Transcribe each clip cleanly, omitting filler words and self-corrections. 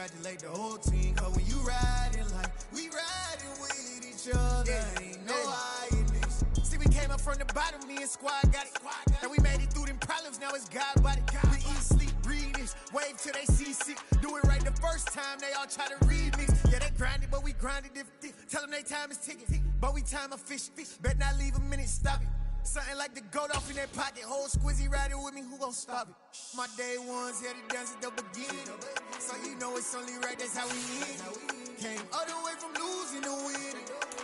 Congratulate the whole team, cause when you riding like we riding with each other, ain't no hiding this. See, we came up from the bottom, me and squad got it. And we made it through them problems, now it's God body. We eat, sleep, breathe this, wave till they see sick. Do it right the first time, they all try to remix. Yeah, they grinded, but we grinded different. Tell them they time is ticking, but we time a fish. Bet not leave a minute, stop it. Something like the goat off in that pocket. Whole squizzy riding with me, who gon' stop it? My day ones here to dance at the beginning. So you know it's only right, that's how we end. Came all the way from losing to winning.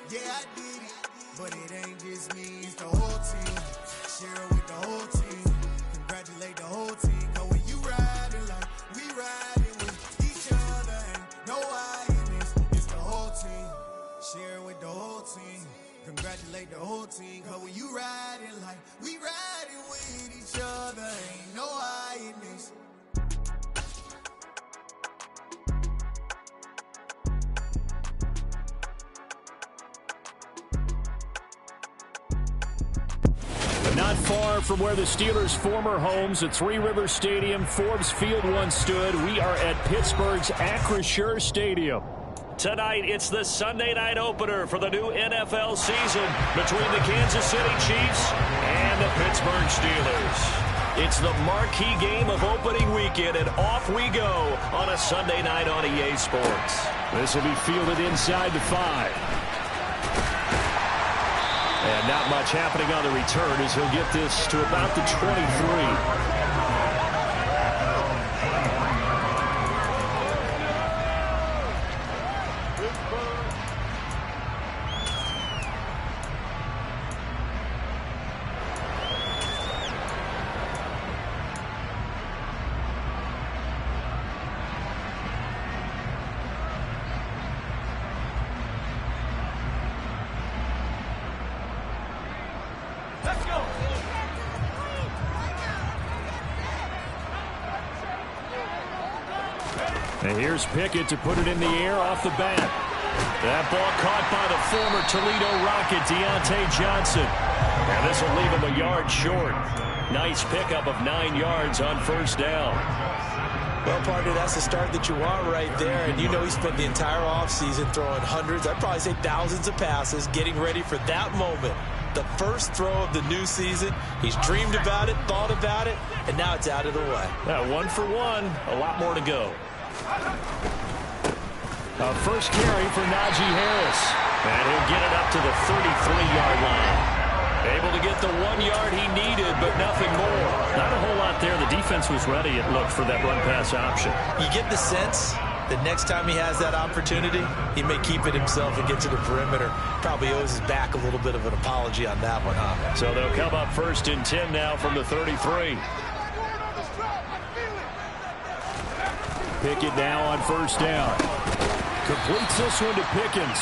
Yeah, I did it. But it ain't just me, it's the whole team. Share it with the whole team. Congratulate the whole team. Cause when you riding like we riding with each other, ain't no hiding this. It's the whole team. Share it with the whole team. Congratulate the whole team, cause when you riding like we riding with each other, ain't no hiding this. Not far from where the Steelers' former homes at Three Rivers Stadium, Forbes Field once stood, we are at Pittsburgh's Acrisure Stadium. Tonight, it's the Sunday night opener for the new NFL season between the Kansas City Chiefs and the Pittsburgh Steelers. It's the marquee game of opening weekend, and off we go on a Sunday night on EA Sports. This will be fielded inside the 5. And not much happening on the return as he'll get this to about the 23. And here's Pickett to put it in the air off the bat. That ball caught by the former Toledo Rocket, Deontay Johnson. And this will leave him a yard short. Nice pickup of 9 yards on first down. Well, partner, that's the start that you want right there. And you know he spent the entire offseason throwing hundreds, I'd probably say thousands of passes, getting ready for that moment. The first throw of the new season. He's dreamed about it, thought about it, and now it's out of the way. Now, 1 for 1, a lot more to go. First carry for Najee Harris. And he'll get it up to the 33-yard line. Able to get the 1 yard he needed, but nothing more. Not a whole lot there. The defense was ready, it looked, for that run-pass option. You get the sense that next time he has that opportunity, he may keep it himself and get to the perimeter. Probably owes his back a little bit of an apology on that one, huh? So they'll come up 1st and 10 now from the 33. Pickett now on first down. Completes this one to Pickens.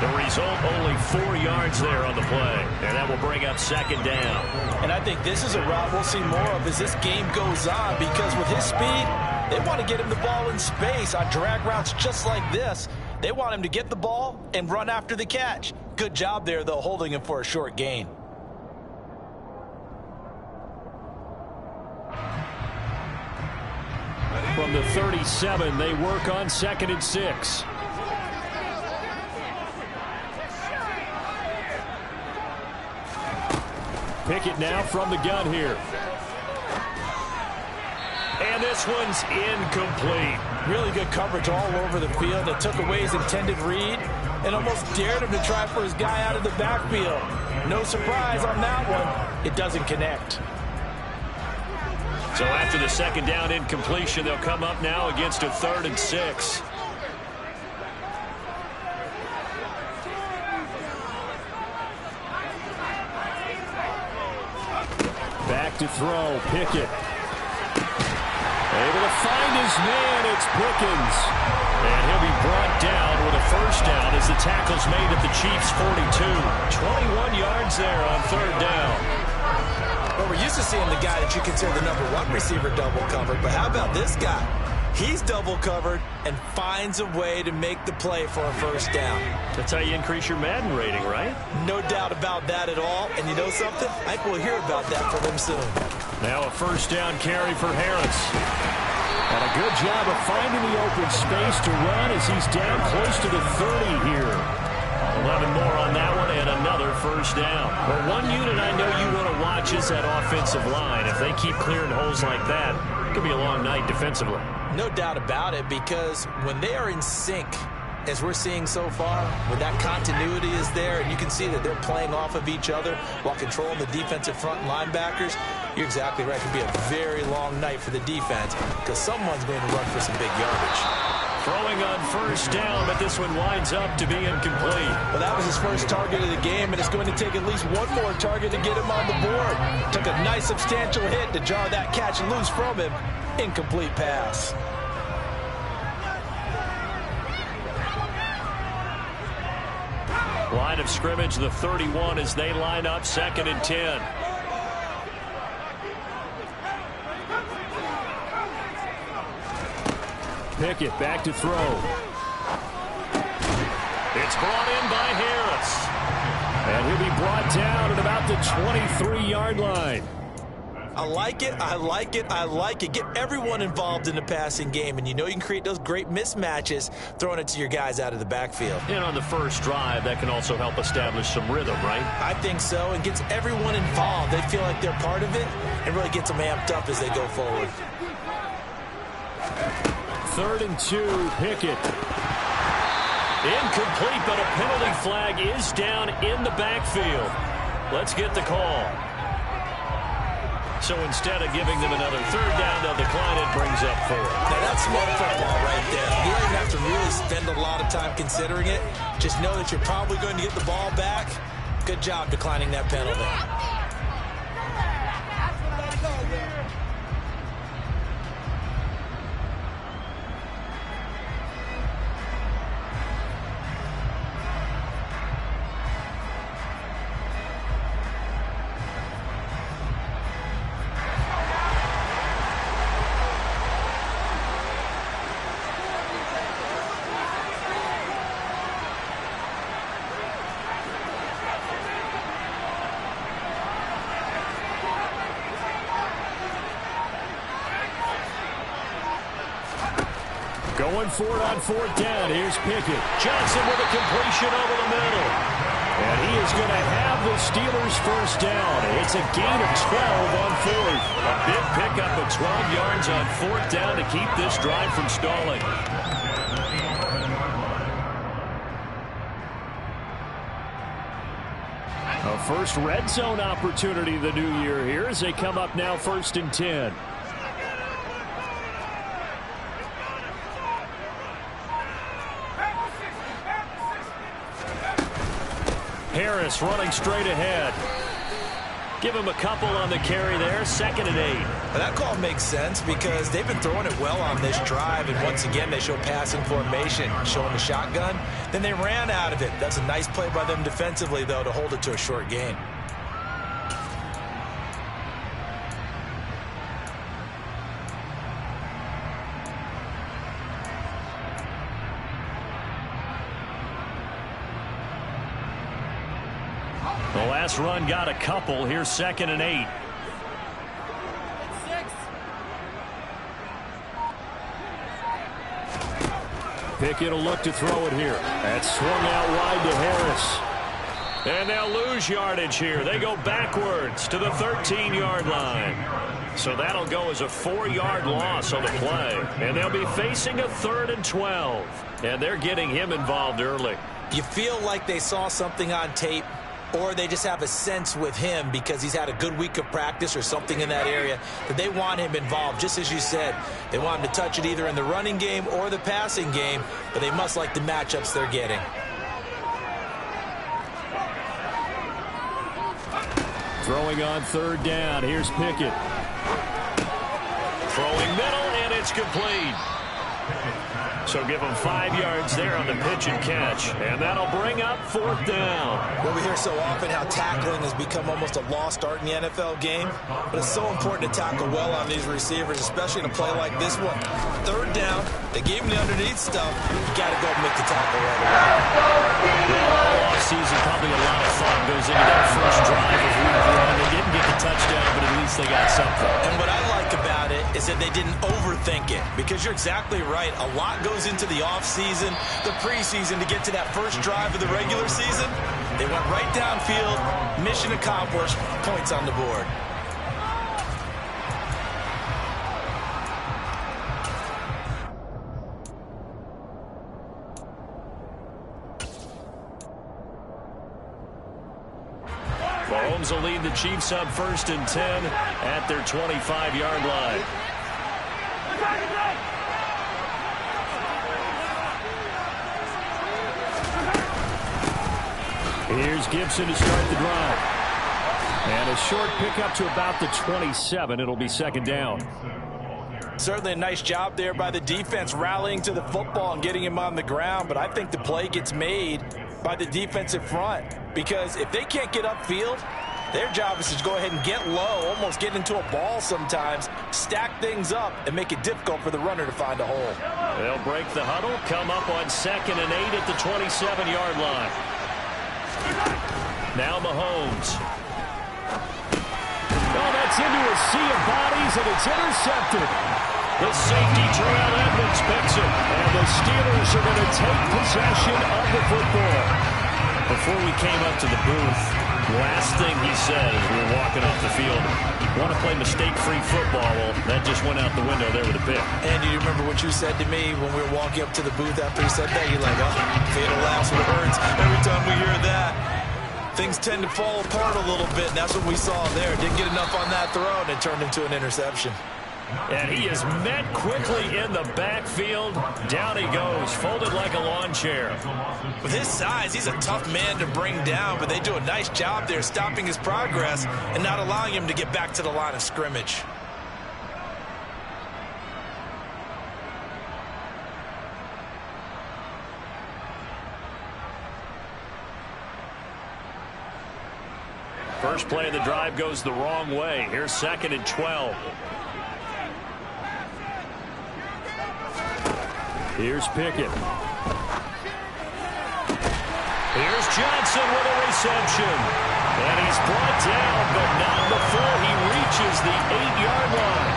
The result, only 4 yards there on the play. And that will bring up 2nd down. And I think this is a route we'll see more of as this game goes on, because with his speed, they want to get him the ball in space on drag routes just like this. They want him to get the ball and run after the catch. Good job there, though, holding him for a short gain. From the 37, they work on 2nd and 6. Pickett now from the gun here. And this one's incomplete. Really good coverage all over the field. It took away his intended read and almost dared him to try for his guy out of the backfield. No surprise on that one. It doesn't connect. So after the 2nd down incompletion, they'll come up now against a 3rd and 6. Back to throw, Pickett. Able to find his man, it's Pickens. And he'll be brought down with a 1st down as the tackle's made at the Chiefs' 42. 21 yards there on 3rd down. Well, we're used to seeing the guy that you consider the #1 receiver double covered, but how about this guy? He's double covered and finds a way to make the play for a 1st down. That's how you increase your Madden rating, right? No doubt about that at all. And you know something? I think we'll hear about that from him soon. Now a first down carry for Harris. And a good job of finding the open space to run as he's down close to the 30 here. 11 more on that one and another first down. Well, one unit I know you want to watch is that offensive line. If they keep clearing holes like that, it could be a long night defensively. No doubt about it, because when they are in sync, as we're seeing so far, when that continuity is there and you can see that they're playing off of each other while controlling the defensive front linebackers, you're exactly right. It could be a very long night for the defense because someone's going to run for some big yardage. Throwing on first down, but this one winds up to be incomplete. Well, that was his first target of the game, and it's going to take at least one more target to get him on the board. Took a nice substantial hit to jar that catch loose from him. Incomplete pass. Line of scrimmage, the 31, as they line up 2nd and 10. Pickett back to throw. It's brought in by Harris. And he'll be brought down at about the 23-yard line. I like it, I like it, I like it. Get everyone involved in the passing game, and you know you can create those great mismatches throwing it to your guys out of the backfield. And on the first drive, that can also help establish some rhythm, right? I think so, and gets everyone involved. They feel like they're part of it, and really gets them amped up as they go forward. 3rd and 2, Pickett. Incomplete, but a penalty flag is down in the backfield. Let's get the call. So instead of giving them another 3rd down, they'll decline it, brings up 4. Now that's smart football right there. You don't even have to really spend a lot of time considering it. Just know that you're probably going to get the ball back. Good job declining that penalty. Going for it on 4th down. Here's Pickett. Johnson with a completion over the middle. And he is going to have the Steelers first down. It's a gain of 12 on 4th. A big pickup of 12 yards on 4th down to keep this drive from stalling. A first red zone opportunity the new year here as they come up now 1st and 10. Harris running straight ahead. Give him a couple on the carry there. 2nd and 8. Well, that call makes sense because they've been throwing it well on this drive, and once again they show passing formation, showing the shotgun. Then they ran out of it. That's a nice play by them defensively, though, to hold it to a short gain. The last run got a couple. Here's 2nd and 8. Pickett will look to throw it here. That's swung out wide to Harris. And they'll lose yardage here. They go backwards to the 13-yard line. So that'll go as a 4-yard loss on the play. And they'll be facing a 3rd and 12. And they're getting him involved early. You feel like they saw something on tape, or they just have a sense with him because he's had a good week of practice or something in that area that they want him involved. Just as you said, they want him to touch it either in the running game or the passing game, but they must like the matchups they're getting. Throwing on 3rd down. Here's Pickett. Throwing middle, and it's complete. So give them 5 yards there on the pitch and catch. And that'll bring up 4th down. Well, we hear so often how tackling has become almost a lost art in the NFL game. But it's so important to tackle well on these receivers, especially in a play like this one. 3rd down, they gave him the underneath stuff. You got to go and make the tackle right away. All offseason, probably a lot of fun goes into that first drive of week one. They didn't get the touchdown, but at least they got something. And what I like about it is that they didn't overthink it, because you're exactly right. A lot goes into the offseason, the preseason, to get to that first drive of the regular season. They went right downfield, mission accomplished, points on the board. Mahomes will lead the Chiefs up 1st and 10 at their 25-yard line. Here's Gibson to start the drive. And a short pickup to about the 27. It'll be 2nd down. Certainly a nice job there by the defense, rallying to the football and getting him on the ground. But I think the play gets made by the defensive front, because if they can't get upfield, their job is to go ahead and get low, almost get into a ball sometimes, stack things up, and make it difficult for the runner to find a hole. They'll break the huddle, come up on 2nd and 8 at the 27-yard line. Now Mahomes. Oh, that's into a sea of bodies, and it's intercepted. The safety, Terrell Edmonds, picks it, and the Steelers are going to take possession of the football. Before we came up to the booth, last thing he said as we were walking off the field, want to play mistake-free football. Well, that just went out the window there with a pick. And you remember what you said to me when we were walking up to the booth after he said that? You're like, oh, fatal lapse, it hurts every time we hear that. Things tend to fall apart a little bit, and that's what we saw there. Didn't get enough on that throw, and it turned into an interception. And he is met quickly in the backfield. Down he goes, folded like a lawn chair. With his size, he's a tough man to bring down, but they do a nice job there stopping his progress and not allowing him to get back to the line of scrimmage. First play of the drive goes the wrong way. Here's 2nd and 12. Here's Pickett. Here's Johnson with a reception. And he's brought down, but not before he reaches the 8-yard line.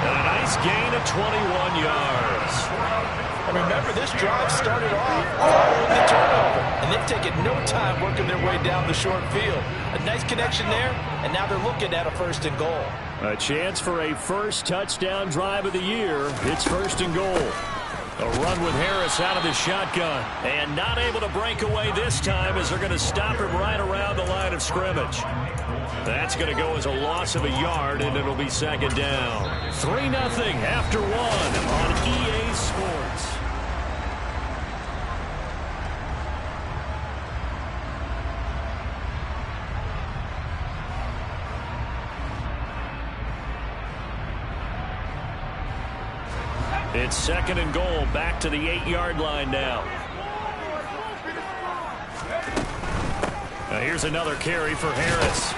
And a nice gain of 21 yards. And remember, this drive started off following the turnover, and they've taken no time working their way down the short field. A nice connection there, and now they're looking at a 1st and goal. A chance for a first touchdown drive of the year. It's 1st and goal. A run with Harris out of the shotgun. And not able to break away this time as they're going to stop him right around the line of scrimmage. That's going to go as a loss of a yard, and it'll be 2nd down. 3-0 after 1 on EA Sports. It's 2nd and goal, back to the 8-yard line now. Now here's another carry for Harris.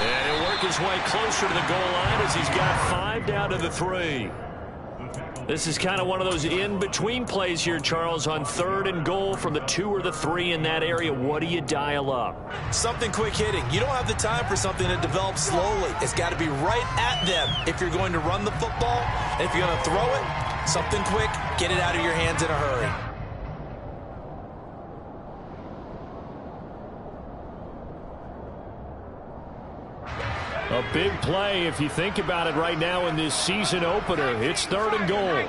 And he'll work his way closer to the goal line as he's got 5 down to the 3. This is kind of one of those in-between plays here, Charles, on 3rd and goal from the 2 or the 3 in that area. What do you dial up? Something quick hitting. You don't have the time for something that develops slowly. It's got to be right at them if you're going to run the football. And if you're going to throw it, something quick, get it out of your hands in a hurry. A big play if you think about it right now in this season opener. It's 3rd and goal.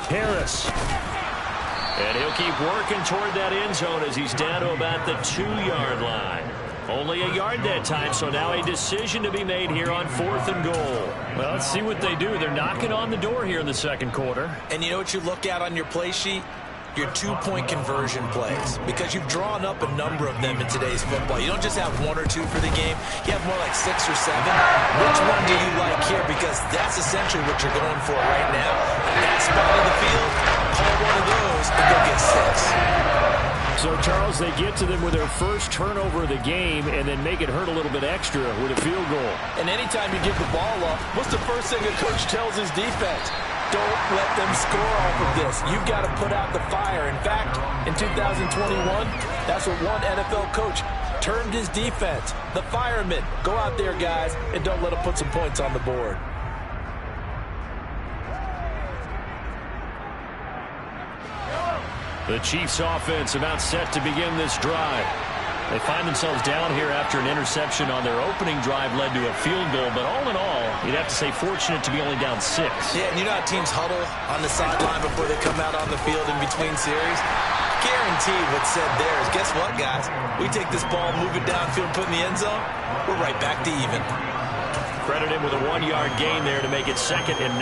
Harris. And he'll keep working toward that end zone as he's down to about the 2-yard line. Only a yard that time, so now a decision to be made here on 4th and goal. Well, let's see what they do. They're knocking on the door here in the 2nd quarter. And you know what you look at on your play sheet? Your 2-point conversion plays, because you've drawn up a number of them in today's football. You don't just have 1 or 2 for the game. You have more like 6 or 7. Which one do you like here? Because that's essentially what you're going for right now. That spot of the field, call one of those and go get 6. So, Charles, they get to them with their first turnover of the game and then make it hurt a little bit extra with a field goal. And anytime you give the ball up, what's the first thing a coach tells his defense? Don't let them score off of this. You've got to put out the fire. In fact, in 2021, that's what one NFL coach termed his defense. The firemen. Go out there, guys, and don't let them put some points on the board. The Chiefs offense about set to begin this drive. They find themselves down here after an interception on their opening drive led to a field goal. But all in all, you'd have to say fortunate to be only down 6. Yeah, and you know how teams huddle on the sideline before they come out on the field in between series? Guarantee what's said there is, guess what, guys? We take this ball, move it downfield, put it in the end zone, we're right back to even. Credit him with a 1-yard gain there to make it 2nd and 9.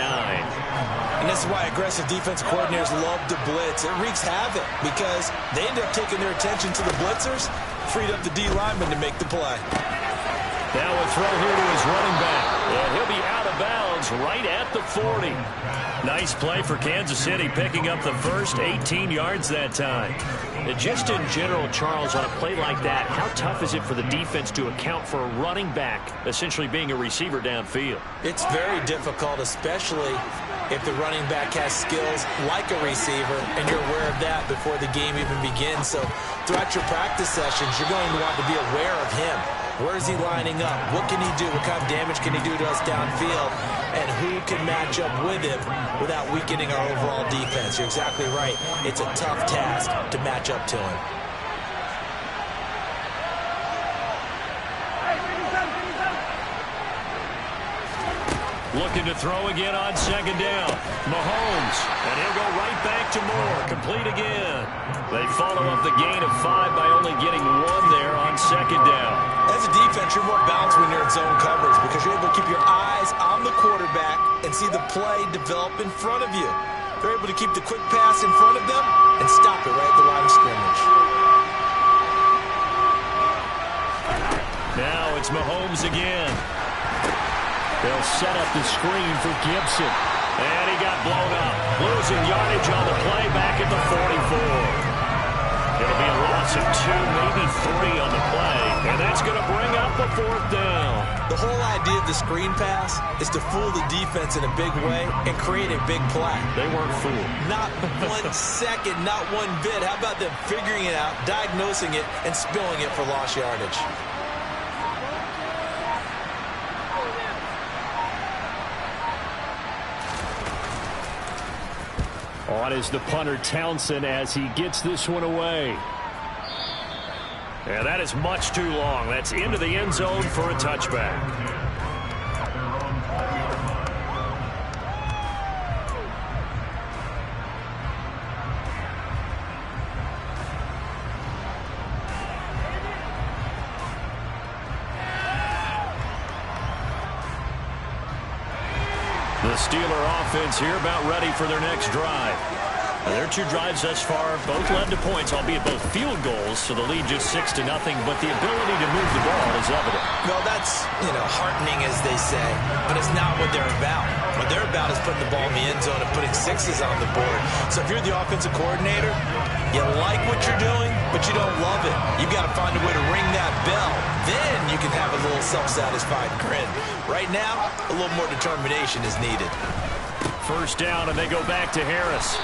And this is why aggressive defensive coordinators love to blitz. It wreaks havoc because they end up taking their attention to the blitzers, freed up the D lineman to make the play. Now a throw here to his running back. And he'll be out of bounds right at the 40. Nice play for Kansas City, picking up the first 18 yards that time. And just in general, Charles, on a play like that, how tough is it for the defense to account for a running back essentially being a receiver downfield? It's very difficult, especially if the running back has skills like a receiver, and you're aware of that before the game even begins. So throughout your practice sessions, you're going to want to be aware of him. Where is he lining up? What can he do? What kind of damage can he do to us downfield? And who can match up with him without weakening our overall defense? You're exactly right. It's a tough task to match up to him. Looking to throw again on 2nd down. Mahomes, and he'll go right back to Moore. Complete again. They follow up the gain of 5 by only getting 1 there on 2nd down. As a defense, you're more balanced when you're in zone coverage because you're able to keep your eyes on the quarterback and see the play develop in front of you. They're able to keep the quick pass in front of them and stop it right at the line of scrimmage. Now it's Mahomes again. They'll set up the screen for Gibson. And he got blown up. Losing yardage on the play back at the 44. It'll be a loss of 2, maybe 3 on the play. And that's going to bring up the 4th down. The whole idea of the screen pass is to fool the defense in a big way and create a big play. They weren't fooled. Not 1 second, not 1 bit. How about them figuring it out, diagnosing it, and spilling it for lost yardage? On is the punter Townsend as he gets this one away. And that is much too long. That's into the end zone for a touchback. The Steeler offense here about ready for their next drive. Their 2 drives thus far both led to points, albeit both field goals, so the lead just 6-0, but the ability to move the ball is evident. Well, that's, heartening, as they say, but it's not what they're about. What they're about is putting the ball in the end zone and putting 6s on the board. So if you're the offensive coordinator, you like what you're doing, but you don't love it. You've got to find a way to ring that bell. Then you can have a little self-satisfied grin. Right now, a little more determination is needed. 1st down, and they go back to Harris.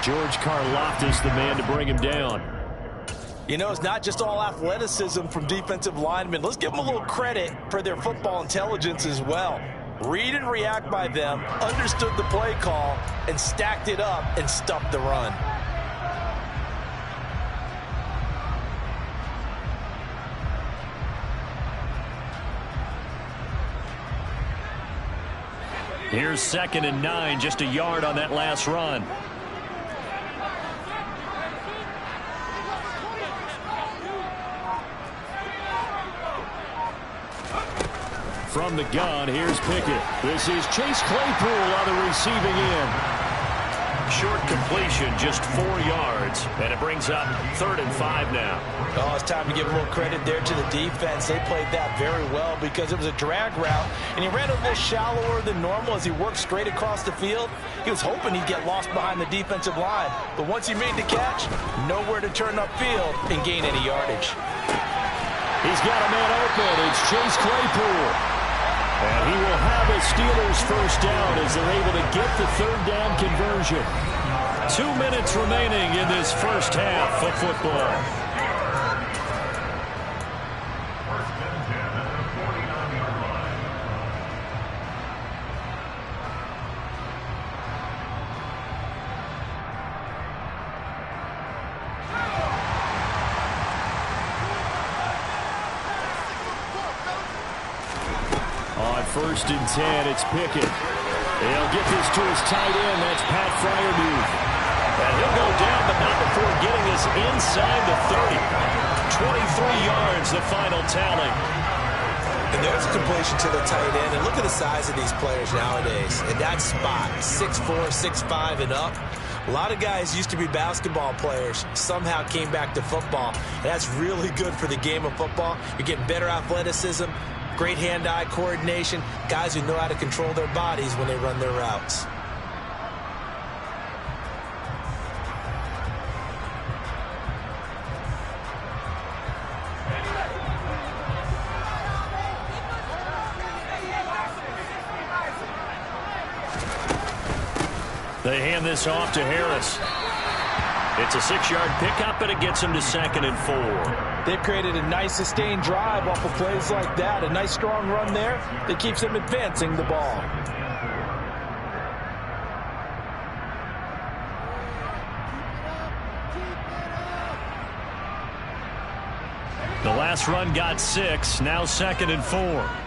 George Karlaftis, the man to bring him down. It's not just all athleticism from defensive linemen. Let's give them a little credit for their football intelligence as well. Read and react by them, understood the play call, and stacked it up and stuffed the run. Here's 2nd and 9, just a yard on that last run. From the gun, here's Pickett. This is Chase Claypool on the receiving end. short completion, just 4 yards, and it brings up 3rd and 5 now. Oh, it's time to give a little credit there to the defense. They played that very well because it was a drag route, and he ran a little shallower than normal as he worked straight across the field. He was hoping he'd get lost behind the defensive line, but once he made the catch, nowhere to turn upfield and gain any yardage. He's got a man open. It's Chase Claypool. And he will have a Steelers first down as they're able to get the 3rd down conversion. 2 minutes remaining in this first half of football. First and 10, it's Pickett. He'll get this to his tight end. That's Pat Freiermuth. And he'll go down, but not before getting this inside the 30. 23 yards, the final tally. And there's a completion to the tight end. And look at the size of these players nowadays. In that spot, 6'4", 6'5", and up. A lot of guys used to be basketball players, somehow came back to football. And that's really good for the game of football. You're getting better athleticism, great hand-eye coordination, guys who know how to control their bodies when they run their routes. They hand this off to Harris. It's a 6-yard pickup, and it gets him to 2nd and 4. They've created a nice sustained drive off of plays like that. A nice strong run there that keeps them advancing the ball. The last run got 6, now 2nd and 4.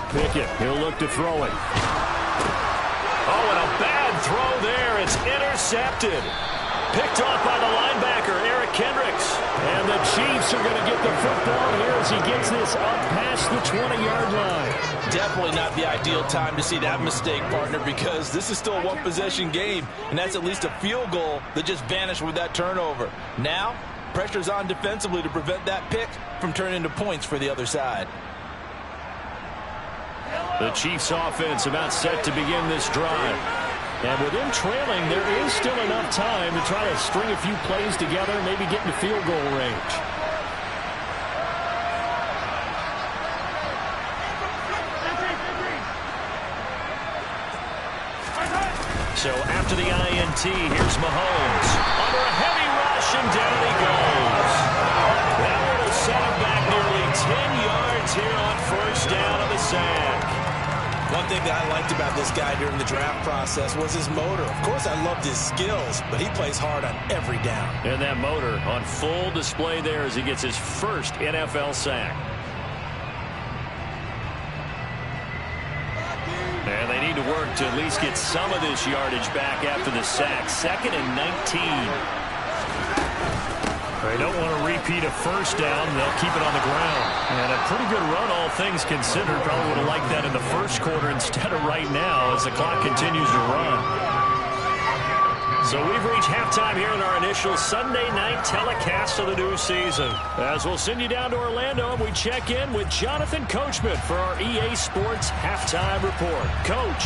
Pickett, he'll look to throw it. Oh, and a bad throw there. It's intercepted. Picked off by the linebacker, Eric Kendricks. And the Chiefs are going to get the football here as he gets this up past the 20-yard line. Definitely not the ideal time to see that mistake, partner, because this is still a one-possession game, and that's at least a field goal that just vanished with that turnover. Now, pressure's on defensively to prevent that pick from turning into points for the other side. The Chiefs offense about set to begin this drive. And with them trailing, there is still enough time to try to string a few plays together and maybe get into field goal range. So after the INT, here's Mahomes. Under a heavy rush, and down he goes. That one will set him back nearly 10 yards here on first down of the sack. One thing that I liked about this guy during the draft process was his motor. Of course, I loved his skills, but he plays hard on every down. And that motor on full display there as he gets his first NFL sack. And they need to work to at least get some of this yardage back after the sack. 2nd and 19. They don't want to repeat a first down. They'll keep it on the ground. And a pretty good run, all things considered. Probably would have liked that in the first quarter instead of right now as the clock continues to run. So we've reached halftime here in our initial Sunday night telecast of the new season. As we'll send you down to Orlando, and we check in with Jonathan Coachman for our EA Sports Halftime Report. Coach.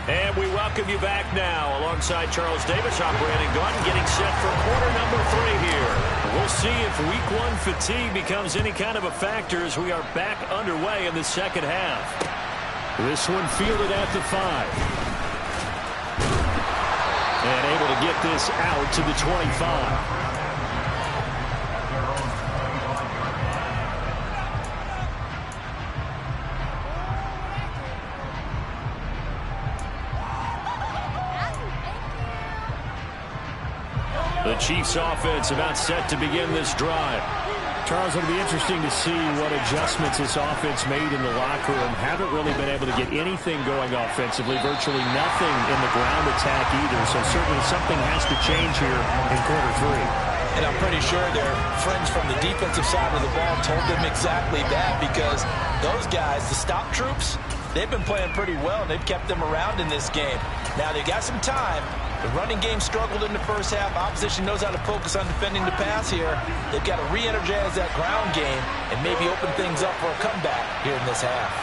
And we welcome you back now. Alongside Charles Davis, I'm Brandon Gaudin, getting set for quarter number 3 here. We'll see if week 1 fatigue becomes any kind of a factor as we are back underway in the second half. This one fielded at the 5. And able to get this out to the 25. Chiefs offense about set to begin this drive. Charles, it'll be interesting to see what adjustments this offense made in the locker room. Haven't really been able to get anything going offensively, virtually nothing in the ground attack either. So certainly something has to change here in quarter three. And I'm pretty sure their friends from the defensive side of the ball told them exactly that, because those guys, the stop troops, they've been playing pretty well, and they've kept them around in this game. Now they got some time. The running game struggled in the first half. Opposition knows how to focus on defending the pass here. They've got to re-energize that ground game and maybe open things up for a comeback here in this half.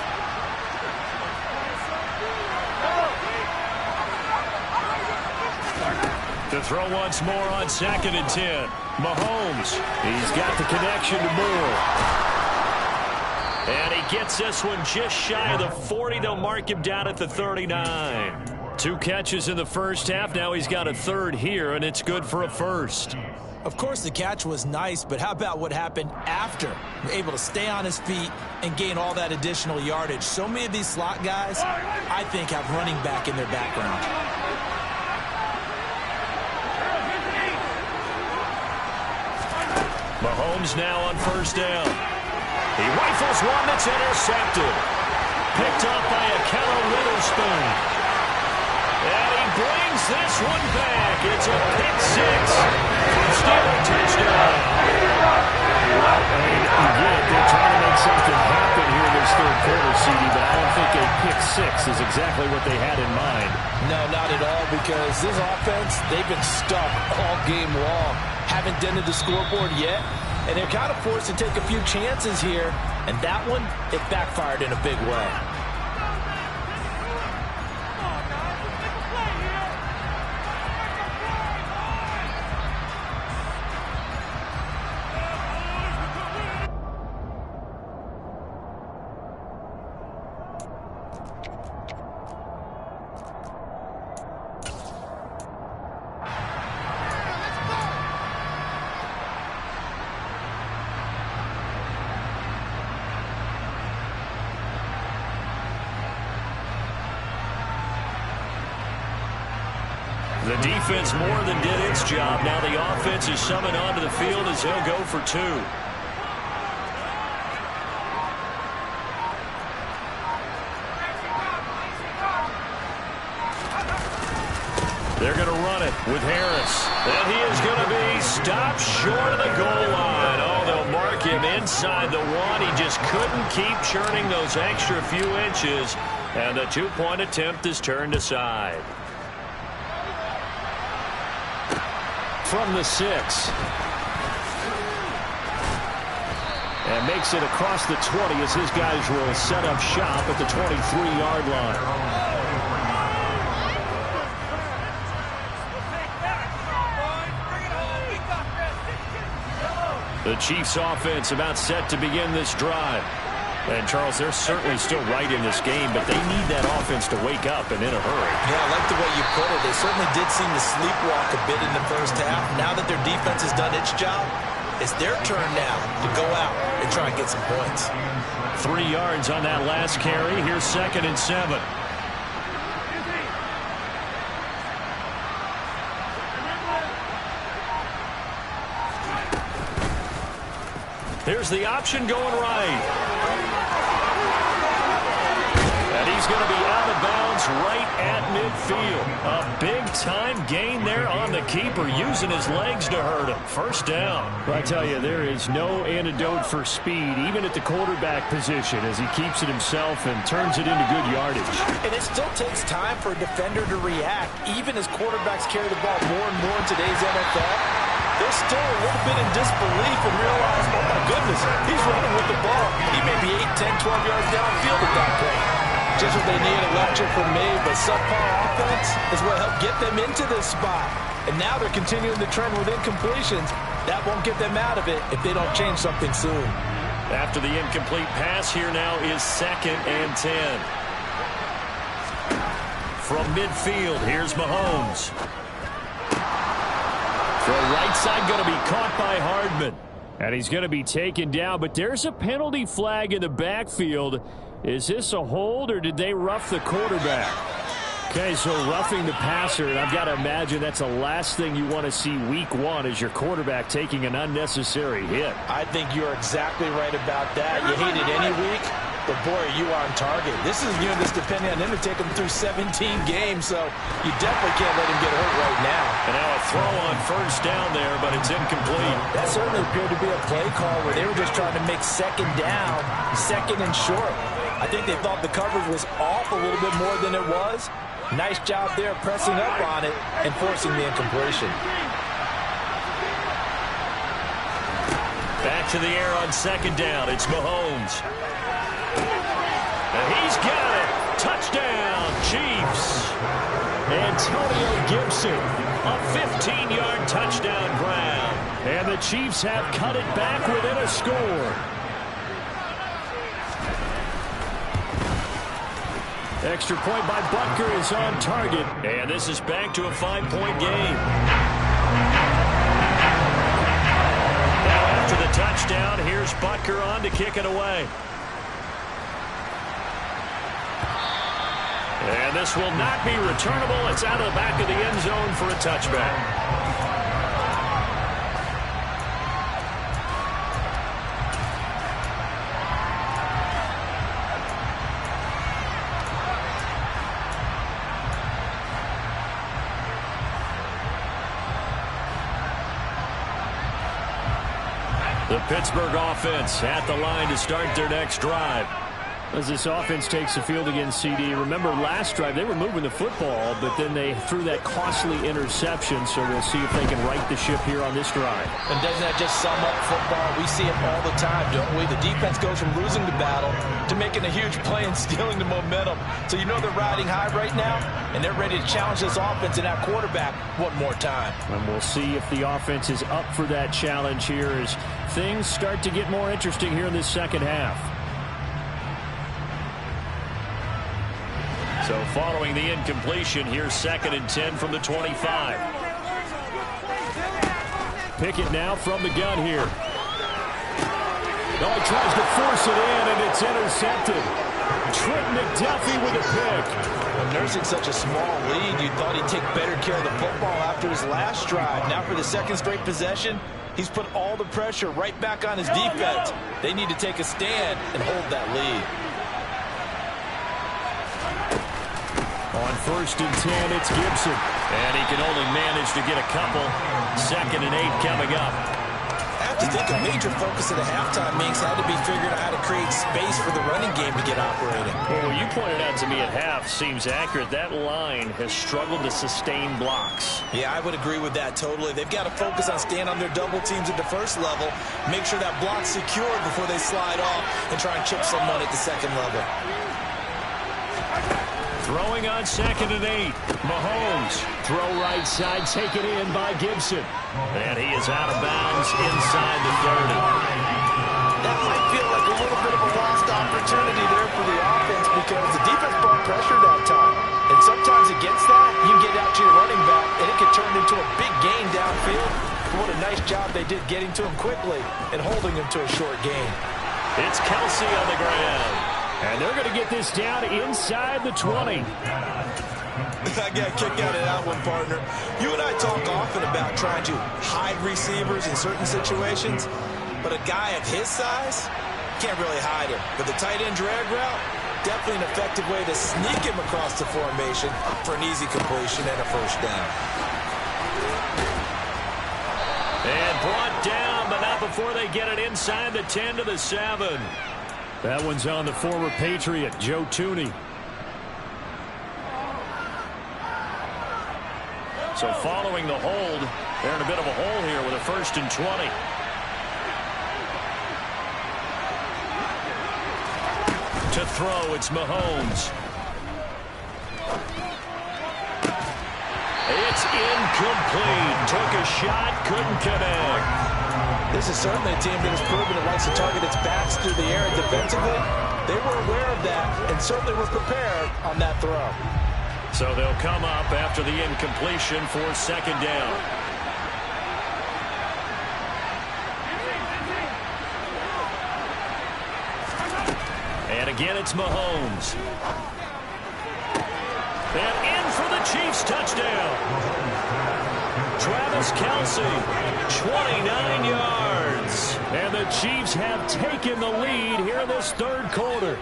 To throw once more on 2nd and 10. Mahomes, he's got the connection to Moore. And he gets this one just shy of the 40. They'll mark him down at the 39. 2 catches in the first half. Now he's got a third here, and it's good for a first. Of course, the catch was nice, but how about what happened after? Able to stay on his feet and gain all that additional yardage. So many of these slot guys, I think, have running back in their background. Mahomes now on first down. He rifles one that's intercepted. Picked up by Ahkello Witherspoon. And he brings this one back. It's a pick six. Steeler touchdown. Again, they're trying to make something happen here in this third quarter, CD, but I don't think a pick six is exactly what they had in mind. No, not at all, because this offense, they've been stuck all game long. Haven't dented the scoreboard yet, and they're kind of forced to take a few chances here, and that one, it backfired in a big way. The defense more than did its job. Now the offense is summoned onto the field as he'll go for 2. They're going to run it with Harris. And he is going to be stopped short of the goal line. Oh, they'll mark him inside the 1. He just couldn't keep churning those extra few inches. And the 2-point attempt is turned aside. From the 6. And makes it across the 20 as his guys will set up shop at the 23-yard line. The Chiefs offense about set to begin this drive. And, Charles, they're certainly still right in this game, but they need that offense to wake up and in a hurry. Yeah, I like the way you put it. They certainly did seem to sleepwalk a bit in the first half. Now that their defense has done its job, it's their turn now to go out and try and get some points. 3 yards on that last carry. Here's 2nd and 7. Here's the option going right. And he's going to be out of bounds right at midfield. A big-time gain there on the keeper, using his legs to hurt him. First down. Well, I tell you, there is no antidote for speed, even at the quarterback position, as he keeps it himself and turns it into good yardage. And it still takes time for a defender to react, even as quarterbacks carry the ball more and more in today's NFL. They're still a little bit in disbelief and realize, oh my goodness, he's running with the ball. He may be 8, 10, 12 yards downfield at that point. Just what they need, a lecture from me, but subpar offense is what helped get them into this spot. And now they're continuing the trend with incompletions. That won't get them out of it if they don't change something soon. After the incomplete pass, here now is 2nd and 10. From midfield, here's Mahomes. The right side going to be caught by Hardman. And he's going to be taken down, but there's a penalty flag in the backfield. Is this a hold, or did they rough the quarterback? Okay, so roughing the passer, and I've got to imagine that's the last thing you want to see week one is your quarterback taking an unnecessary hit. I think you're exactly right about that. You hate it any week, but boy, are you on target. This is a unit that's depending on him to take him through 17 games, so you definitely can't let him get hurt right now. And now a throw on first down there, but it's incomplete. That certainly appeared to be a play call where they were just trying to make second down, second and short. I think they thought the coverage was off a little bit more than it was. Nice job there pressing up on it and forcing the incompletion. Back to the air on second down. It's Mahomes. And he's got it. Touchdown, Chiefs. Antonio Gibson, a 15-yard touchdown grab. And the Chiefs have cut it back within a score. Extra point by Butker is on target. And this is back to a 5-point game. Now after the touchdown, here's Butker on to kick it away. And this will not be returnable. It's out of the back of the end zone for a touchback. The Pittsburgh offense at the line to start their next drive. As this offense takes the field against CD, remember last drive they were moving the football, but then they threw that costly interception, so we'll see if they can right the ship here on this drive. And doesn't that just sum up football? We see it all the time, don't we? The defense goes from losing the battle to making a huge play and stealing the momentum. So you know they're riding high right now, and they're ready to challenge this offense and that quarterback one more time. And we'll see if the offense is up for that challenge here as things start to get more interesting here in this second half. So following the incompletion, here's 2nd and 10 from the 25. Pickett now from the gun here. Oh, he tries to force it in, and it's intercepted. Trent McDuffie with a pick. Well, nursing such a small lead, you thought he'd take better care of the football after his last drive. Now for the second straight possession, he's put all the pressure right back on his defense. They need to take a stand and hold that lead. On 1st and 10, it's Gibson. And he can only manage to get a couple. 2nd and 8 coming up. I have to think a major focus of the halftime Minks had to be figuring out how to create space for the running game to get operating. Well, you pointed out to me at half seems accurate. That line has struggled to sustain blocks. Yeah, I would agree with that totally. They've got to focus on staying on their double teams at the first level, make sure that block's secured before they slide off and try and chip someone at the second level. Throwing on 2nd and 8. Mahomes. Throw right side, taken in by Gibson. And he is out of bounds inside the 30. That might feel like a little bit of a lost opportunity there for the offense because the defense brought pressure that time. And sometimes against that, you get out to your running back, and it could turn into a big gain downfield. What a nice job they did getting to him quickly and holding him to a short gain. It's Kelsey on the ground. And they're going to get this down inside the 20. I got a kick out of that one, partner. You and I talk often about trying to hide receivers in certain situations, but a guy of his size can't really hide him. But the tight end drag route, definitely an effective way to sneak him across the formation for an easy completion and a first down. And brought down, but not before they get it inside the 10 to the 7. That one's on the former Patriot, Joe Thuney. So following the hold, they're in a bit of a hole here with a 1st and 20. To throw, it's Mahomes. It's incomplete. Took a shot, couldn't connect. This is certainly a team that has proven it likes to target its backs through the air and defensively. They were aware of that and certainly were prepared on that throw. So they'll come up after the incompletion for 2nd down. And again, it's Mahomes. And in for the Chiefs touchdown. Travis Kelce, 29 yards. And the Chiefs have taken the lead here in this third quarter.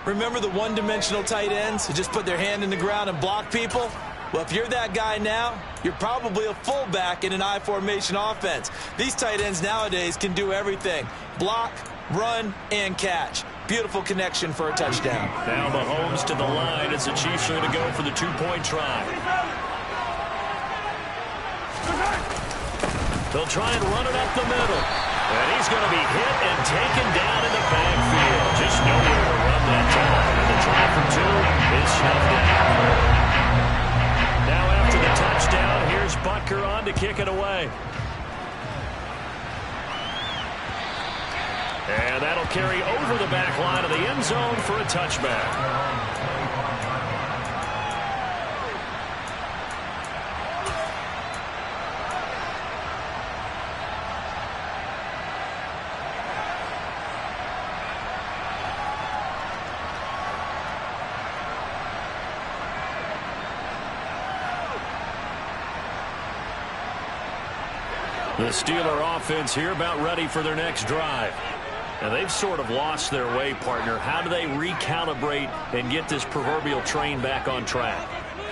Remember the one-dimensional tight ends who just put their hand in the ground and block people? Well, if you're that guy now, you're probably a fullback in an I formation offense. These tight ends nowadays can do everything. Block, run, and catch. Beautiful connection for a touchdown. Now Mahomes to the line as the Chiefs are going to go for the two-point try. They'll try and run it up the middle. And he's going to be hit and taken down in the backfield. Just nowhere to run that time. And the try for two is shoved down. Now after the touchdown, here's Butker on to kick it away. And that'll carry over the back line of the end zone for a touchback. The Steeler offense here about ready for their next drive. And they've sort of lost their way, partner. How do they recalibrate and get this proverbial train back on track?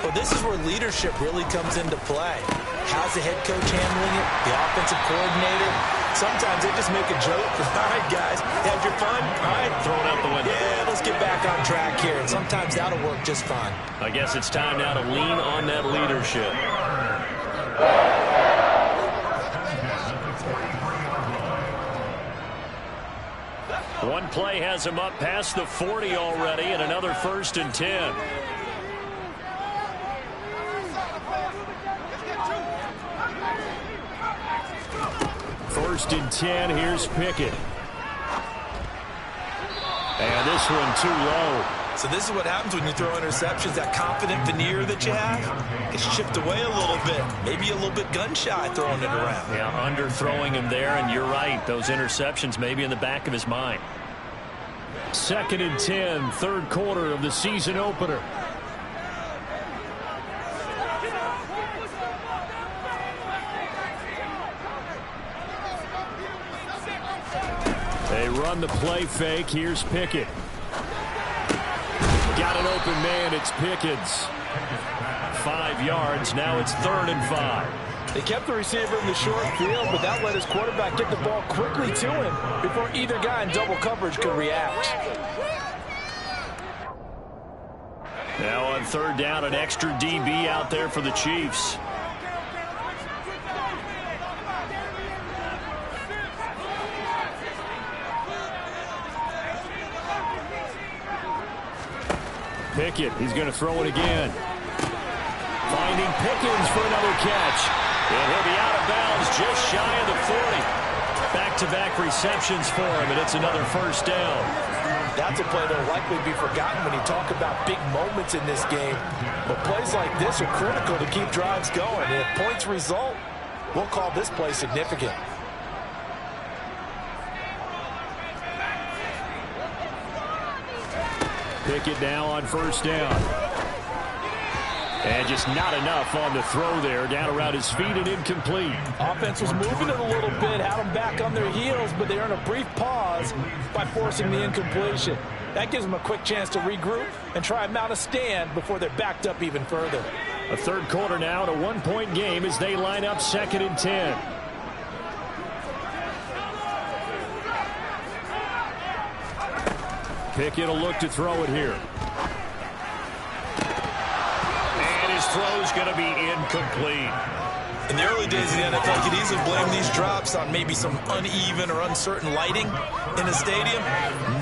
Well, this is where leadership really comes into play. How's the head coach handling it? The offensive coordinator? Sometimes they just make a joke. All right, guys, had your fun? All right, throw it out the window. Yeah, let's get back on track here. And sometimes that'll work just fine. I guess it's time now to lean on that leadership. One play has him up past the 40 already, and another 1st and 10. First and 10, here's Pickett. And this one too low. So this is what happens when you throw interceptions. That confident veneer that you have gets chipped away a little bit. Maybe a little bit gun-shy throwing it around. Yeah, underthrowing him there, and you're right. Those interceptions may be in the back of his mind. 2nd and 10, third quarter of the season opener. They run the play fake. Here's Pickett. Got an open man. It's Pickens. 5 yards. Now it's 3rd and 5. They kept the receiver in the short field, but that let his quarterback get the ball quickly to him before either guy in double coverage could react. Now on 3rd down, an extra DB out there for the Chiefs. Pickett, he's going to throw it again. Finding Pickens for another catch. And he'll be out of bounds just shy of the 40. Back-to-back receptions for him, and it's another 1st down. That's a play that will likely be forgotten when you talk about big moments in this game. But plays like this are critical to keep drives going. And if points result, we'll call this play significant. Pickett now on 1st down. And just not enough on the throw there. Down around his feet and incomplete. Offense was moving it a little bit, had them back on their heels, but they earned a brief pause by forcing the incompletion. That gives them a quick chance to regroup and try and mount a stand before they're backed up even further. A third quarter now, and a 1-point game as they line up 2nd and 10. Pickett will look to throw it here. His throw's going to be incomplete. In the early days of the NFL, you could easily blame these drops on maybe some uneven or uncertain lighting in the stadium.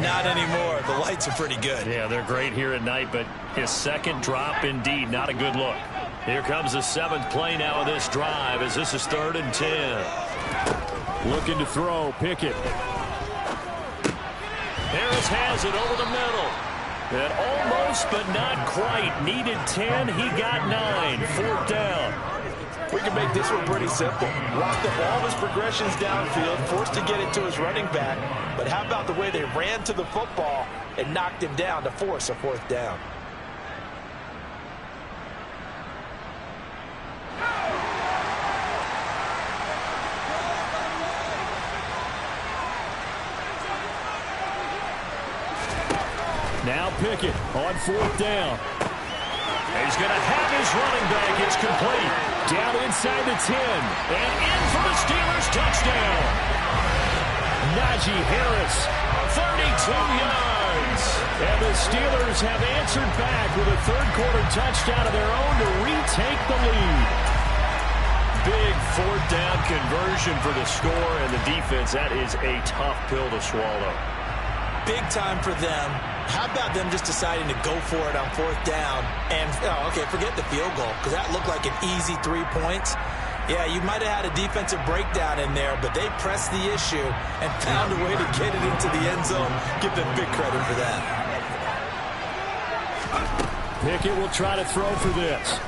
Not anymore. The lights are pretty good. Yeah, they're great here at night, but his 2nd drop, indeed, not a good look. Here comes the 7th play now of this drive as this is 3rd and 10. Looking to throw, Pickett. Harris has it over the middle. And almost, but not quite. Needed 10. He got 9. 4th down. We can make this one pretty simple. Locked up all his progressions downfield, forced to get it to his running back. But how about the way they ran to the football and knocked him down to force a 4th down? Now Pickett on 4th down. He's going to have his running back. It's complete. Down inside the 10. And in for the Steelers touchdown. Najee Harris, 32 yards. And the Steelers have answered back with a third-quarter touchdown of their own to retake the lead. Big 4th down conversion for the score, and the defense, that is a tough pill to swallow. Big time for them. How about them just deciding to go for it on 4th down? And, okay, forget the field goal, because that looked like an easy 3 points. Yeah, you might have had a defensive breakdown in there, but they pressed the issue and found a way to get it into the end zone. Give them big credit for that. Pickett will try to throw for this.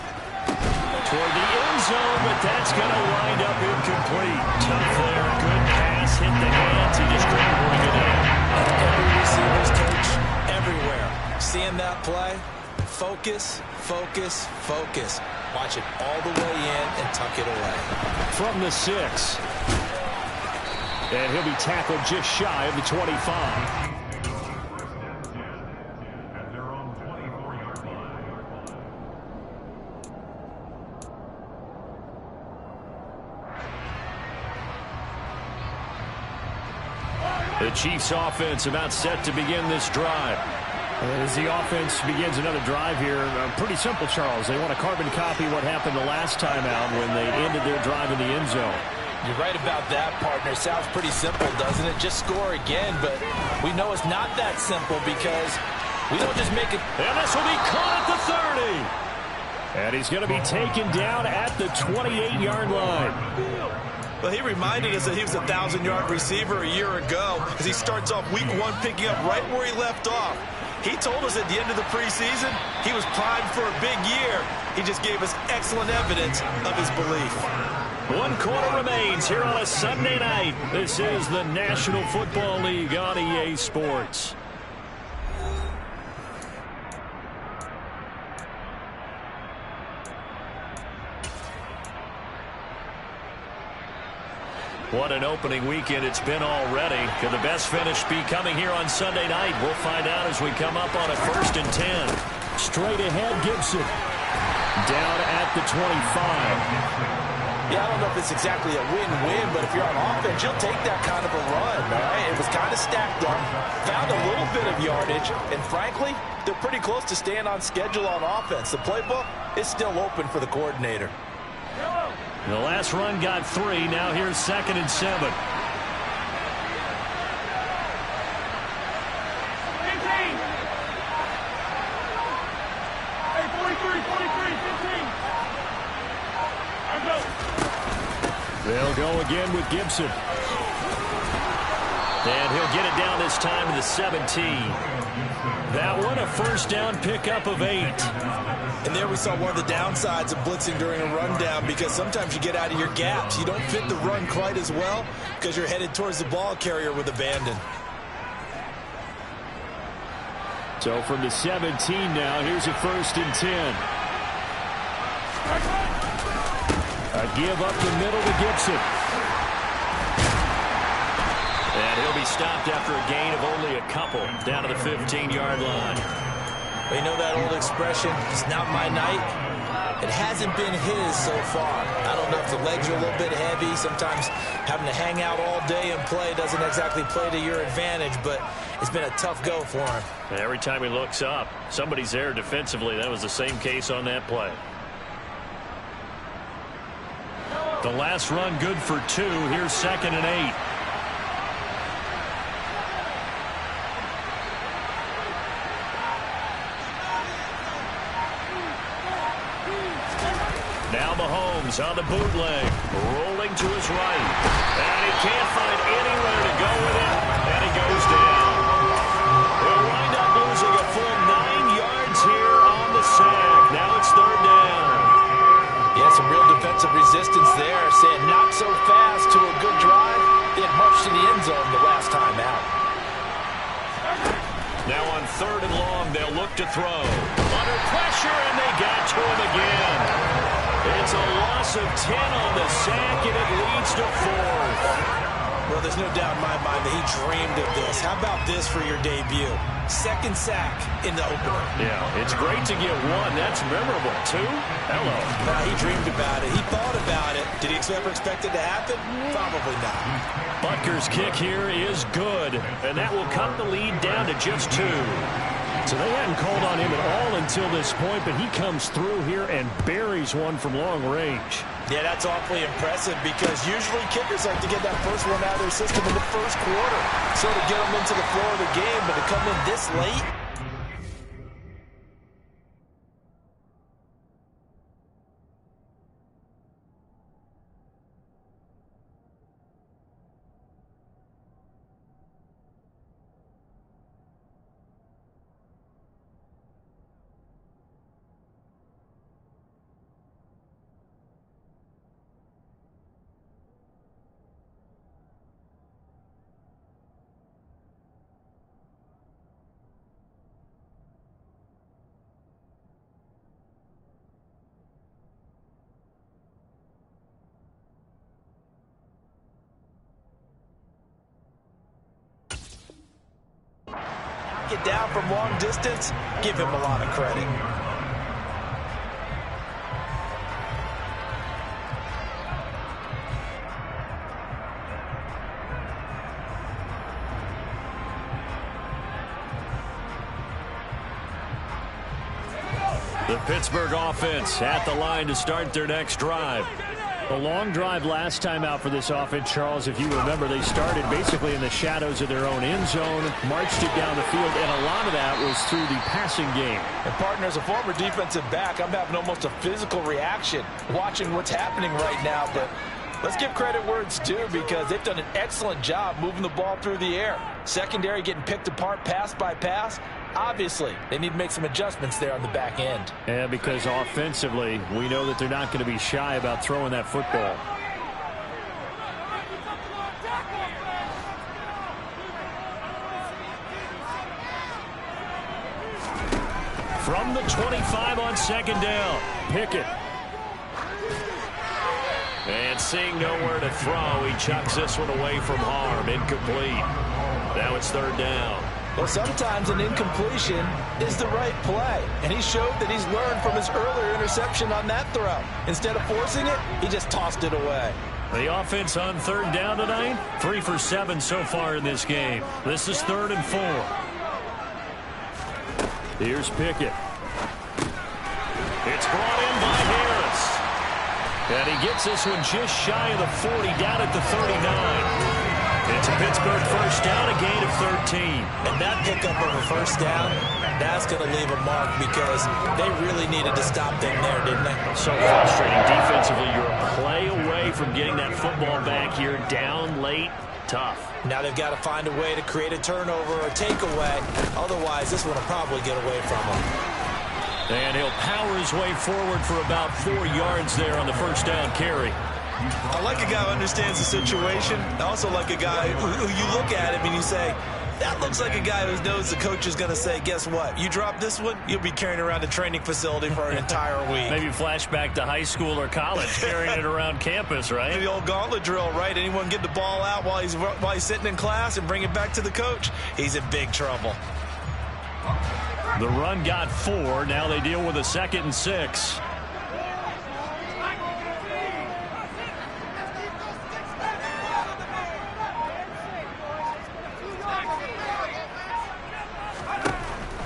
Toward the end zone, but that's going to wind up incomplete. Tough there. Good pass. Hit the hands. He just couldn't bring it in. Every receiver's coach everywhere. Seeing that play, focus, focus, focus. Watch it all the way in and tuck it away. From the 6. And he'll be tackled just shy of the 25. The Chiefs offense about set to begin this drive. As the offense begins another drive here, pretty simple, Charles. They want to carbon copy what happened the last time out when they ended their drive in the end zone. You're right about that, partner. Sounds pretty simple, doesn't it? Just score again, but we know it's not that simple because we don't just make it. And this will be caught at the 30. And he's going to be taken down at the 28-yard line. Well, he reminded us that he was a 1,000-yard receiver a year ago as he starts off week 1 picking up right where he left off. He told us at the end of the preseason he was primed for a big year. He just gave us excellent evidence of his belief. 1 quarter remains here on a Sunday night. This is the National Football League on EA Sports. What an opening weekend it's been already. Could the best finish be coming here on Sunday night? We'll find out as we come up on a 1st and 10. Straight ahead, Gibson. Down at the 25. Yeah, I don't know if it's exactly a win-win, but if you're on offense, you'll take that kind of a run, all right? It was kind of stacked up, found a little bit of yardage, and frankly, they're pretty close to staying on schedule on offense. The playbook is still open for the coordinator. The last run got 3. Now here's 2nd and 7. They'll go again with Gibson. And he'll get it down this time to the 17. That one a 1st down pickup of 8. And there we saw one of the downsides of blitzing during a rundown, because sometimes you get out of your gaps. You don't fit the run quite as well because you're headed towards the ball carrier with abandon. So from the 17 now, here's a 1st and 10. A give up the middle to Gibson. And he'll be stopped after a gain of only a couple down to the 15-yard line. Well, you know that old expression, it's not my night? It hasn't been his so far. I don't know if the legs are a little bit heavy. Sometimes having to hang out all day and play doesn't exactly play to your advantage, but it's been a tough go for him. And every time he looks up, somebody's there defensively. That was the same case on that play. The last run good for 2. Here's 2nd and 8. Now Mahomes on the bootleg, rolling to his right. And he can't find anywhere to go with it, and he goes down. He'll wind up losing a full 9 yards here on the sack. Now it's 3rd down. Yeah, some real defensive resistance there, saying not so fast to a good drive. They had marched to the end zone the last time out. Now on 3rd and long, they'll look to throw. Under pressure, and they got to him again. It's a loss of 10 on the sack, and it leads to 4th. Well, there's no doubt in my mind that he dreamed of this. How about this for your debut? Second sack in the opener. Yeah, it's great to get one. That's memorable. Two? Hello. He dreamed about it. He thought about it. Did he ever expect it to happen? Probably not. Butker's kick here is good, and that will cut the lead down to just 2. So they hadn't called on him at all until this point, but he comes through here and buries one from long range. Yeah, that's awfully impressive because usually kickers like to get that first one out of their system in the first quarter. So to get them into the flow of the game, but to come in this late. Get down from long distance, give him a lot of credit. The Pittsburgh offense at the line to start their next drive. A long drive last time out for this offense, Charles. If you remember, they started basically in the shadows of their own end zone, marched it down the field, and a lot of that was through the passing game. And partner, as a former defensive back, I'm having almost a physical reaction watching what's happening right now. But let's give credit where it's due because they've done an excellent job moving the ball through the air. Secondary getting picked apart pass by pass. Obviously, they need to make some adjustments there on the back end. Yeah, because offensively, we know that they're not going to be shy about throwing that football. From the 25 on second down, Pickett. And seeing nowhere to throw, he chucks this one away from harm. Incomplete. Now it's third down. Well, sometimes an incompletion is the right play, and he showed that he's learned from his earlier interception on that throw. Instead of forcing it, he just tossed it away. The offense on third down tonight, 3 for 7 so far in this game. This is 3rd and 4. Here's Pickett. It's brought in by Harris. And he gets this one just shy of the 40, down at the 39. It's a Pittsburgh first down, a gain of 13. And that pickup of a first down, that's going to leave a mark because they really needed to stop them there, didn't they? So frustrating defensively. You're a play away from getting that football back here, down late, tough. Now they've got to find a way to create a turnover or takeaway. Otherwise, this one will probably get away from them. And he'll power his way forward for about 4 yards there on the first down carry. I like a guy who understands the situation. I also like a guy who you look at him and you say, that looks like a guy who knows the coach is going to say, guess what? You drop this one, you'll be carrying around a training facility for an entire week. Maybe flashback to high school or college, carrying it around campus, right? The old gauntlet drill, right? Anyone get the ball out while he's sitting in class and bring it back to the coach, he's in big trouble. The run got 4. Now they deal with a 2nd and 6.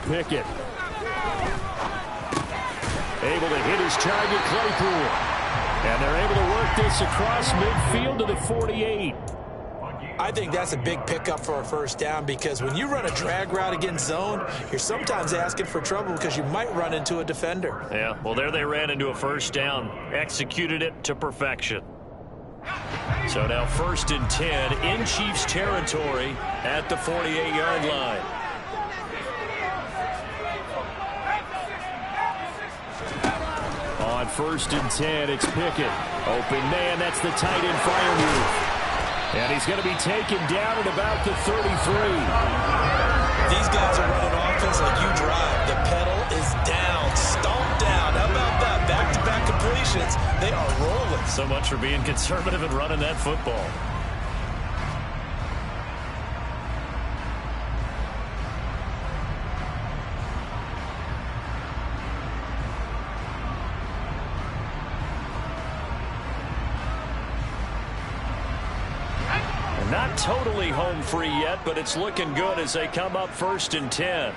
Pickett. Able to hit his target, Claypool. And they're able to work this across midfield to the 48. I think that's a big pickup for a first down because when you run a drag route against zone, you're sometimes asking for trouble because you might run into a defender. Yeah, well, there they ran into a first down. Executed it to perfection. So now 1st and 10 in Chiefs territory at the 48-yard line. On 1st and 10, it's Pickett. Open man, that's the tight end Freiermuth. And he's going to be taken down at about the 33. These guys are running offense like you drive. The pedal is down, stomped down. How about that? Back-to-back completions. They are rolling. So much for being conservative and running that football. totally home free yet, but it's looking good as they come up 1st and 10.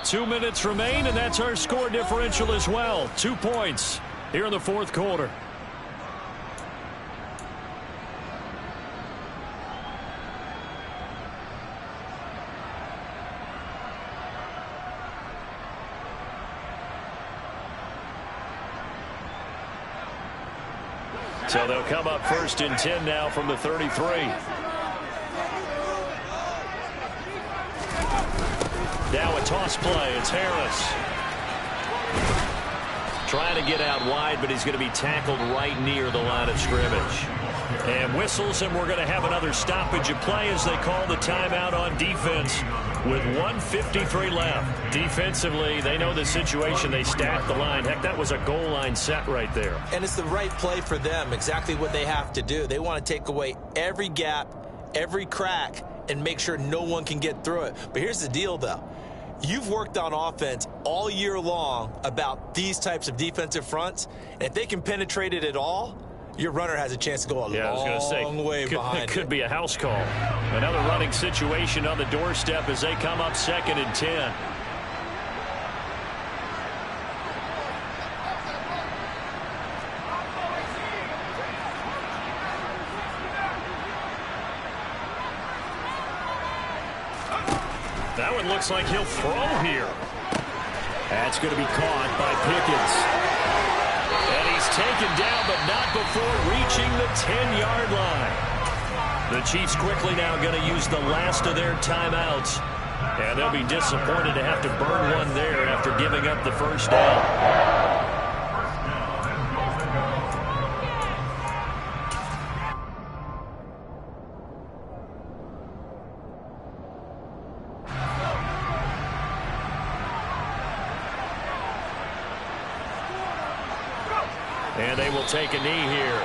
Two minutes remain, and that's our score differential as well. 2 points here in the fourth quarter. So they'll come up 1st and 10 now from the 33. Now a toss play. It's Harris. Trying to get out wide, but he's going to be tackled right near the line of scrimmage. And whistles, and we're going to have another stoppage of play as they call the timeout on defense with 1:53 left. Defensively, they know the situation. They stack the line. Heck, that was a goal line set right there. And it's the right play for them, exactly what they have to do. They want to take away every gap, every crack, and make sure no one can get through it. But here's the deal, though. You've worked on offense all year long about these types of defensive fronts. And if they can penetrate it at all, your runner has a chance to go a long way behind. It could be a house call. Another running situation on the doorstep as they come up 2nd and 10. That one looks like he'll throw here. That's going to be caught by Pickens. And he's taken down, but not before reaching the 10-yard line. The Chiefs quickly now going to use the last of their timeouts. And they'll be disappointed to have to burn one there after giving up the first down. And they will take a knee here.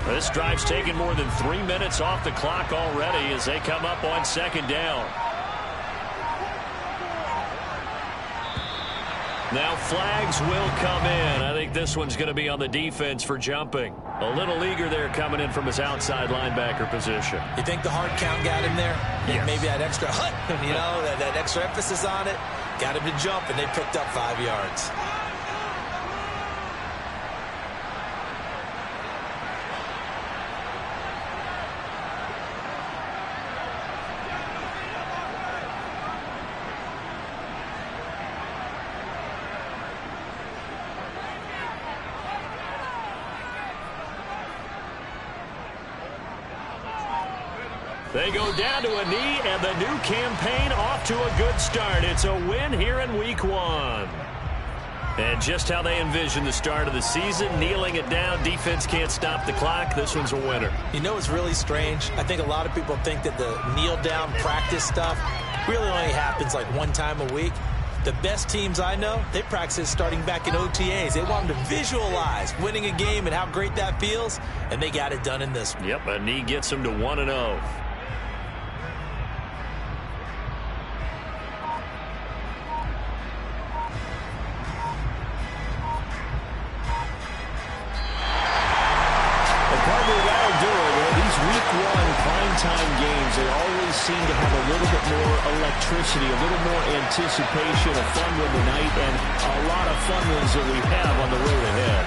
This drive's taken more than 3 minutes off the clock already as they come up on 2nd down. Now flags will come in. I think this one's going to be on the defense for jumping. A little eager there coming in from his outside linebacker position. You think the hard count got him there? Yes. Maybe that extra that extra emphasis on it got him to jump, and they picked up 5 yards. They go down to a knee, and the new campaign off to a good start. It's a win here in Week 1. And just how they envision the start of the season, kneeling it down, defense can't stop the clock. This one's a winner. You know what's really strange? I think a lot of people think that the kneel-down practice stuff really only happens like one time a week. The best teams I know, they practice it starting back in OTAs. They want them to visualize winning a game and how great that feels, and they got it done in this one. Yep, a knee gets them to 1-0. Time games, they always seem to have a little bit more electricity, a little more anticipation, a fun one tonight, and a lot of fun ones that we have on the road ahead.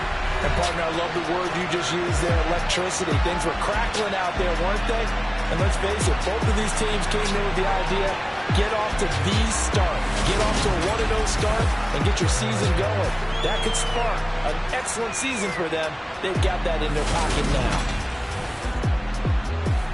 And partner, I love the word you just used there, electricity. Things were crackling out there, weren't they? And let's face it, both of these teams came in with the idea, get off to the start. Get off to a 1-0 start and get your season going. That could spark an excellent season for them. They've got that in their pocket now.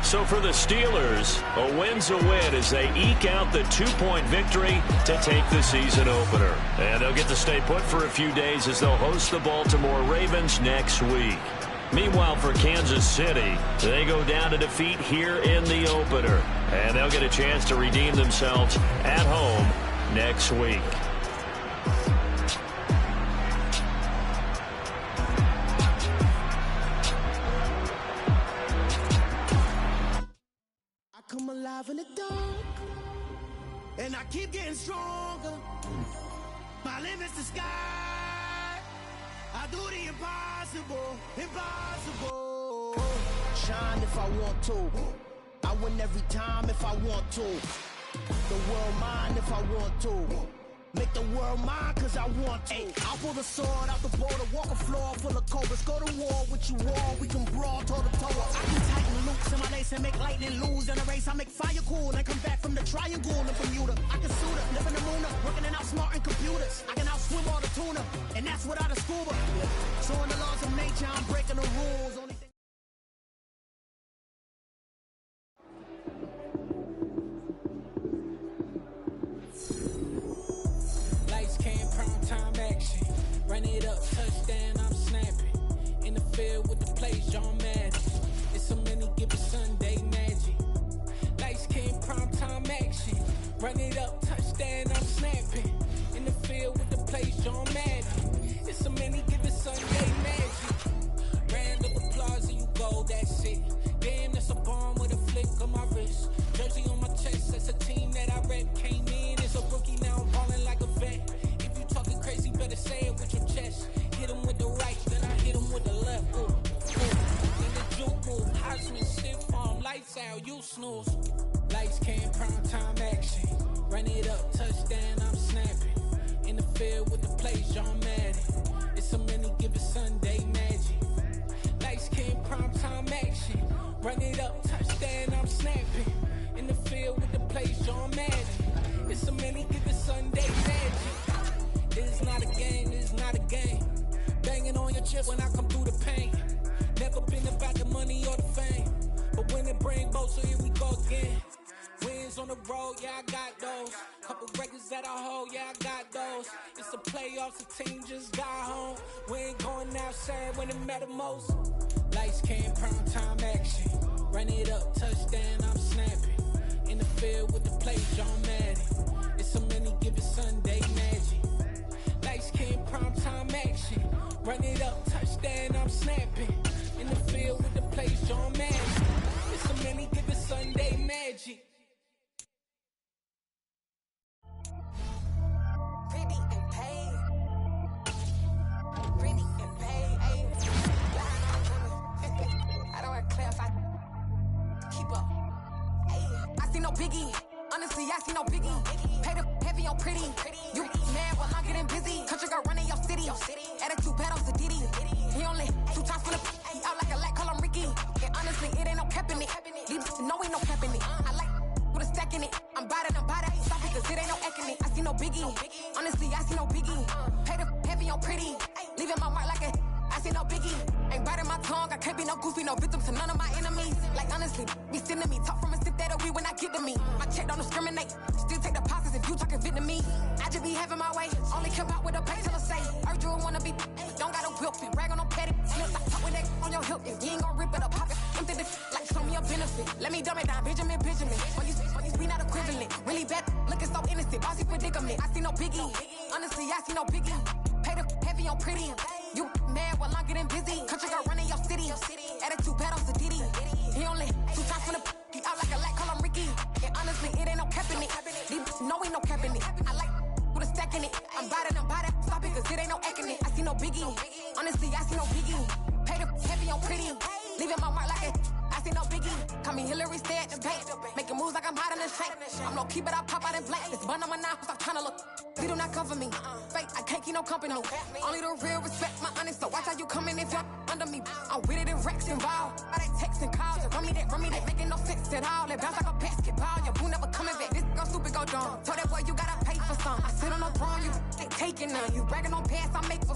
So for the Steelers, a win's a win as they eke out the 2-point victory to take the season opener. And they'll get to stay put for a few days as they'll host the Baltimore Ravens next week. Meanwhile, for Kansas City, they go down to defeat here in the opener. And they'll get a chance to redeem themselves at home next week. alive in the dark, and I keep getting stronger. My limit's the sky. I do the impossible, impossible. Shine if I want to. I win every time if I want to. The world mine if I want to. Make the world mine cause I want to. I'll pull the sword out the border, walk a floor full of cobras. Go to war with you all, we can brawl toe to toe. I can tighten loops in my lace and make lightning lose in a race. I make fire cool and come back from the triangle in Bermuda. I can suit up, live in the moon up, working and outsmarting computers. I can outswim all the tuna, and that's without a scuba. So in the laws of nature, I'm breaking the rules. Only thing time action, run it up, touchdown, I'm snapping. In the field with the plays, John Madden. It's so many, give it Sunday magic. Lights came, prime time action, run it up, touchdown, I'm snapping. In the field with the plays, John Madden. It's so many, give it Sunday magic. Round of applause and you go, that's it. Damn, that's a bomb with a flick on my wrist. Jersey on my chest, that's a team that I rep. Came in as a rookie, now I'm balling like a vet. Talking crazy, better say it with your chest. Hit him with the right, then I hit him with the left. Ooh, ooh. In the juke move, Heisman, stiff arm, lights out, you snooze. Lights came, prime time action. Run it up, touchdown, I'm snapping. In the field with the plays, John Madden. It's so many, give it Sunday magic. Lights came, prime time action. Run it up, touchdown, I'm snapping. In the field with the plays, John Madden. It's so many, give it Sunday magic. This is not a game, this is not a game. Banging on your chest when I come through the pain. Never been about the money or the fame, but when it bring both, so here we go again. Wins on the road, yeah, I got those. Couple records that I hold, yeah, I got those. It's the playoffs, the team just got home. We ain't going outside when it matter most. Lights came, prime time action. Run it up, touchdown, I'm snapping. In the field with the plays, John Madden. It's so many, give it Sunday magic. Lights came, prime time action. Run it up, touchdown, I'm snapping. In the field with the plays, John Madden. It's so many, give it Sunday magic. Pretty and paid. Pretty and paid. I don't want to clarify. Keep up. I see no biggie. Honestly, I see no biggie. Pay the heavy on pretty. You mad while I'm getting busy. Country girl running your city. Attitude bad on the Diddy. He only 2 times from the he out like a lack, call him Ricky. And honestly, it ain't no cap in it. These no ain't no cap in it. I like with a stack in it. I'm bad at Stop it, cause it ain't no acting it. I see no biggie. Honestly, I see no biggie. Pay the heavy on pretty. Leaving my mark like a I see no biggie. Ain't biting my tongue. I can't be no goofy, no victim to none of my enemies. Like honestly, be sending me talk from a sip that we when I get to me. My check don't discriminate. Still take deposits if you talking Vietnamese. I just be having my way. Only come out with a pay till I say. Urge you wanna be. Don't got no whip. Brag on no petty. Slip like top with that on your hip. You ain't gon' rip it up. Pocket. Empty the like show me a benefit. Let me dumb it down. Benjamin. When you be not equivalent. Really bad. Looking so innocent. Bossy predicament. I see no biggie. Honestly, I see no biggie. Pay the heavy on pretty. You mad while I'm getting busy. Country girl running your city. Attitude bad on the Diddy. He only 2 times from the he out like a lack, call him Ricky. And honestly, it ain't no cap in it. These no ain't no cap in it. I like with a stack in it. I'm bad at stop it, cause it ain't no acting it. I see no biggie. Honestly, I see no biggie. Pay the heavy on pretty. Leaving my mark like it. I see no biggie. Call me Hillary, stay at the bank. Making moves like I'm hiding the shank. I'm low key, but I pop out in blank. It's bun on my knife, stop trying to look. They do not come for me. Fake, I can't keep no company. Only the real respect my honest. So watch how you coming if you're under me. I'm with it in Rex involved. All that text and calls. Run me that, making no sense at all. They bounce like a basketball. Your boo never coming back. This go stupid, go dumb. Told that boy you gotta pay for some. I sit on no throne, you ain't taking none. You bragging on past, I make for